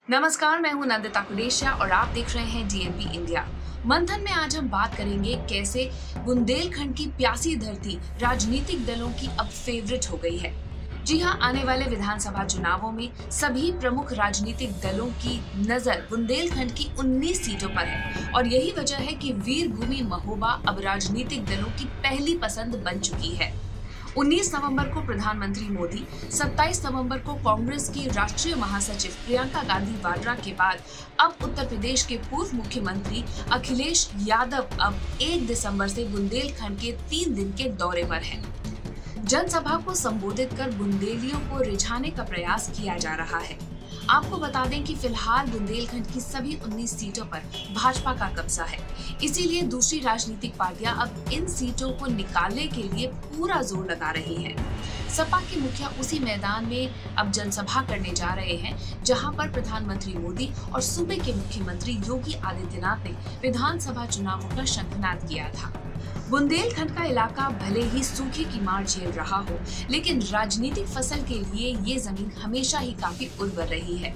नमस्कार, मैं हूं नंदिता कुडेशिया और आप देख रहे हैं डीएनपी इंडिया। मंथन में आज हम बात करेंगे कैसे बुंदेलखंड की प्यासी धरती राजनीतिक दलों की अब फेवरेट हो गई है। जी हां, आने वाले विधानसभा चुनावों में सभी प्रमुख राजनीतिक दलों की नजर बुंदेलखंड की 19 सीटों पर है और यही वजह है कि वीर भूमि महोबा अब राजनीतिक दलों की पहली पसंद बन चुकी है। 19 नवंबर को प्रधानमंत्री मोदी, 27 नवंबर को कांग्रेस की राष्ट्रीय महासचिव प्रियंका गांधी वाड्रा के बाद अब उत्तर प्रदेश के पूर्व मुख्यमंत्री अखिलेश यादव अब 1 दिसंबर से बुंदेलखंड के 3 दिन के दौरे पर हैं। जनसभा को संबोधित कर बुंदेलियों को रिझाने का प्रयास किया जा रहा है। आपको बता दें कि फिलहाल बुंदेलखंड की सभी 19 सीटों पर भाजपा का कब्जा है, इसीलिए दूसरी राजनीतिक पार्टियां अब इन सीटों को निकालने के लिए पूरा जोर लगा रही हैं। सपा के मुखिया उसी मैदान में अब जनसभा करने जा रहे हैं जहां पर प्रधानमंत्री मोदी और सूबे के मुख्यमंत्री योगी आदित्यनाथ ने विधानसभा चुनावों का शंखनाद किया था। बुंदेलखंड का इलाका भले ही सूखे की मार झेल रहा हो, लेकिन राजनीतिक फसल के लिए ये जमीन हमेशा ही काफी उर्वर रही है।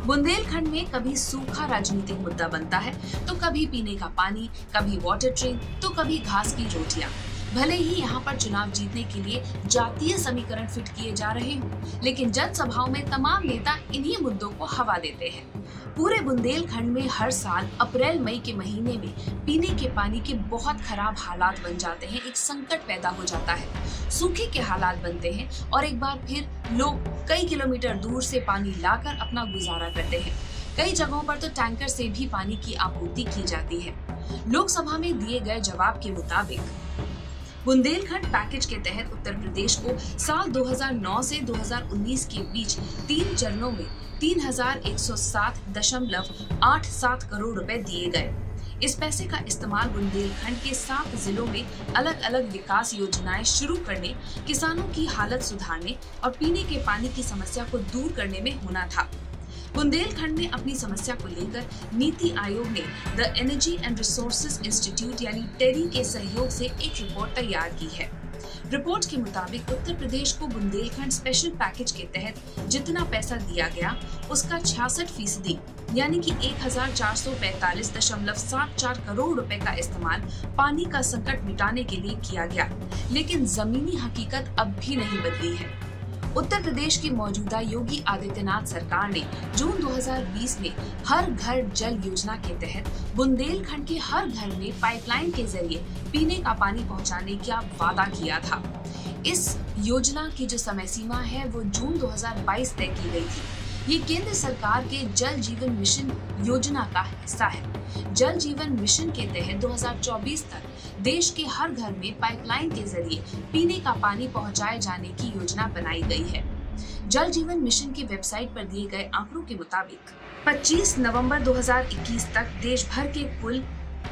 बुंदेलखंड में कभी सूखा राजनीतिक मुद्दा बनता है तो कभी पीने का पानी, कभी वाटर ट्रेन तो कभी घास की रोटियां। भले ही यहाँ पर चुनाव जीतने के लिए जातीय समीकरण फिट किए जा रहे हों, लेकिन जनसभाओं में तमाम नेता इन्हीं मुद्दों को हवा देते हैं। पूरे बुंदेलखंड में हर साल अप्रैल मई के महीने में पीने के पानी के बहुत खराब हालात बन जाते हैं, एक संकट पैदा हो जाता है, सूखे के हालात बनते हैं और एक बार फिर लोग कई किलोमीटर दूर से पानी लाकर अपना गुजारा करते हैं। कई जगहों पर तो टैंकर से भी पानी की आपूर्ति की जाती है। लोकसभा में दिए गए जवाब के मुताबिक बुंदेलखंड पैकेज के तहत उत्तर प्रदेश को साल 2009 से 2019 के बीच 3 चरणों में 3107.87 करोड़ रुपए दिए गए। इस पैसे का इस्तेमाल बुंदेलखंड के 7 जिलों में अलग अलग विकास योजनाएं शुरू करने, किसानों की हालत सुधारने और पीने के पानी की समस्या को दूर करने में होना था। बुंदेलखंड ने अपनी समस्या को लेकर नीति आयोग ने the energy and resources institute यानी टेरी के सहयोग से एक रिपोर्ट तैयार की है। रिपोर्ट के मुताबिक उत्तर प्रदेश को बुंदेलखंड स्पेशल पैकेज के तहत जितना पैसा दिया गया उसका 66% यानी कि 1445.74 करोड़ रुपए का इस्तेमाल पानी का संकट मिटाने के लिए किया गया, लेकिन जमीनी हकीकत अब भी नहीं बदली है। उत्तर प्रदेश की मौजूदा योगी आदित्यनाथ सरकार ने जून 2020 में हर घर जल योजना के तहत बुंदेलखंड के हर घर में पाइपलाइन के जरिए पीने का पानी पहुंचाने का वादा किया था। इस योजना की जो समय सीमा है वो जून 2022 तय की गई थी। ये केंद्र सरकार के जल जीवन मिशन योजना का हिस्सा है। जल जीवन मिशन के तहत 2024 तक देश के हर घर में पाइपलाइन के जरिए पीने का पानी पहुंचाए जाने की योजना बनाई गई है। जल जीवन मिशन की वेबसाइट पर दिए गए आंकड़ों के मुताबिक 25 नवंबर 2021 तक देश भर के कुल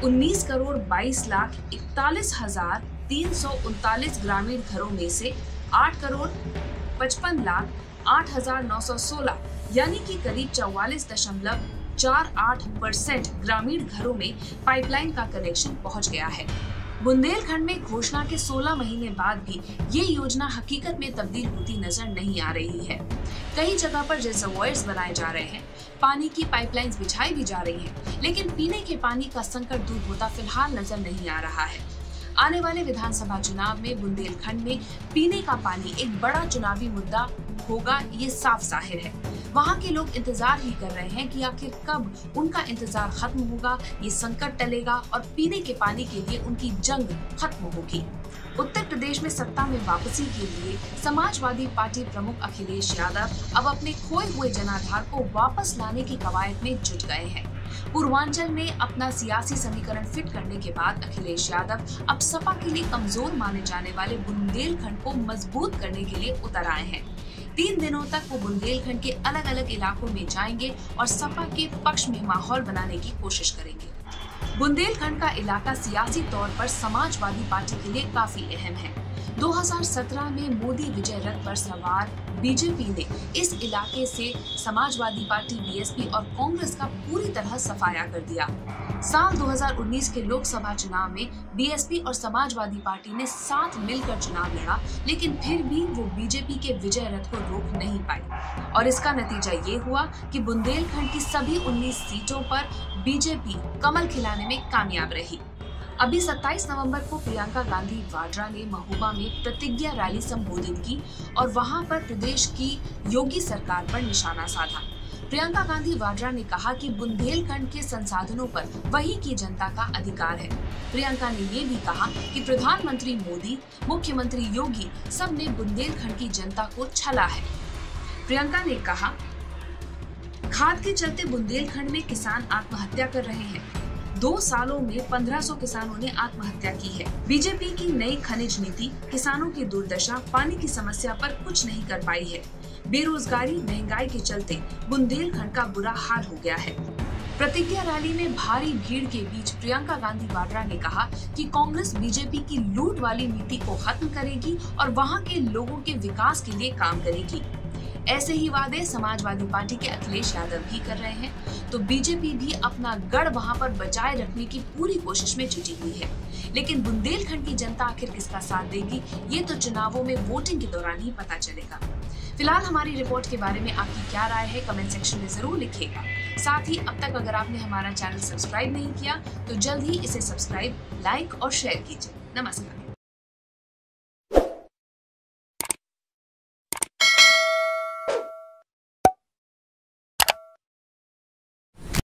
19,22,41,339 ग्रामीण घरों में से 8,55,08,916 यानी कि करीब 44.48% ग्रामीण घरों में पाइपलाइन का कनेक्शन पहुंच गया है। बुंदेलखंड में घोषणा के 16 महीने बाद भी ये योजना हकीकत में तब्दील होती नजर नहीं आ रही है। कई जगह पर रिजर्वॉयर्स बनाए जा रहे हैं, पानी की पाइपलाइंस बिछाई भी जा रही हैं, लेकिन पीने के पानी का संकट दूर होता फिलहाल नजर नहीं आ रहा है। आने वाले विधानसभा चुनाव में बुंदेलखंड में पीने का पानी एक बड़ा चुनावी मुद्दा होगा, ये साफ जाहिर है। वहाँ के लोग इंतजार ही कर रहे हैं कि आखिर कब उनका इंतजार खत्म होगा, ये संकट टलेगा और पीने के पानी के लिए उनकी जंग खत्म होगी। उत्तर प्रदेश में सत्ता में वापसी के लिए समाजवादी पार्टी प्रमुख अखिलेश यादव अब अपने खोए हुए जनाधार को वापस लाने की कवायद में जुट गए हैं। पूर्वांचल में अपना सियासी समीकरण फिट करने के बाद अखिलेश यादव अब सपा के लिए कमजोर माने जाने वाले बुंदेलखंड को मजबूत करने के लिए उतर आए हैं। 3 दिनों तक वो बुंदेलखंड के अलग अलग इलाकों में जाएंगे और सपा के पक्ष में माहौल बनाने की कोशिश करेंगे। बुंदेलखंड का इलाका सियासी तौर पर समाजवादी पार्टी के लिए काफी अहम है। 2017 में मोदी विजय रथ पर सवार बीजेपी ने इस इलाके से समाजवादी पार्टी, बीएसपी और कांग्रेस का पूरी तरह सफाया कर दिया। साल 2019 के लोकसभा चुनाव में बीएसपी और समाजवादी पार्टी ने साथ मिलकर चुनाव लड़ा, लेकिन फिर भी वो बीजेपी के विजय रथ को रोक नहीं पाई और इसका नतीजा ये हुआ कि बुंदेलखंड की सभी 19 सीटों पर बीजेपी कमल खिलाने में कामयाब रही। अभी 27 नवंबर को प्रियंका गांधी वाड्रा ने महोबा में प्रतिज्ञा रैली संबोधित की और वहां पर प्रदेश की योगी सरकार पर निशाना साधा। प्रियंका गांधी वाड्रा ने कहा कि बुंदेलखंड के संसाधनों पर वहीं की जनता का अधिकार है। प्रियंका ने ये भी कहा कि प्रधानमंत्री मोदी, मुख्यमंत्री योगी सब ने बुंदेलखंड की जनता को छला है। प्रियंका ने कहा, खाद के चलते बुंदेलखंड में किसान आत्महत्या कर रहे हैं। 2 सालों में 1500 किसानों ने आत्महत्या की है। बीजेपी की नई खनिज नीति किसानों की दुर्दशा, पानी की समस्या पर कुछ नहीं कर पाई है। बेरोजगारी, महंगाई के चलते बुंदेलखंड का बुरा हाल हो गया है। प्रतिज्ञा रैली में भारी भीड़ के बीच प्रियंका गांधी वाड्रा ने कहा कि कांग्रेस बीजेपी की लूट वाली नीति को खत्म करेगी और वहां के लोगों के विकास के लिए काम करेगी। ऐसे ही वादे समाजवादी पार्टी के अखिलेश यादव भी कर रहे हैं, तो बीजेपी भी अपना गढ़ वहां पर बचाए रखने की पूरी कोशिश में जुटी हुई है। लेकिन बुंदेलखंड की जनता आखिर किसका साथ देगी, ये तो चुनावों में वोटिंग के दौरान ही पता चलेगा। फिलहाल हमारी रिपोर्ट के बारे में आपकी क्या राय है, कमेंट सेक्शन में जरूर लिखिएगा। साथ ही अब तक अगर आपने हमारा चैनल सब्सक्राइब नहीं किया तो जल्द ही इसे सब्सक्राइब, लाइक और शेयर कीजिए। नमस्कार।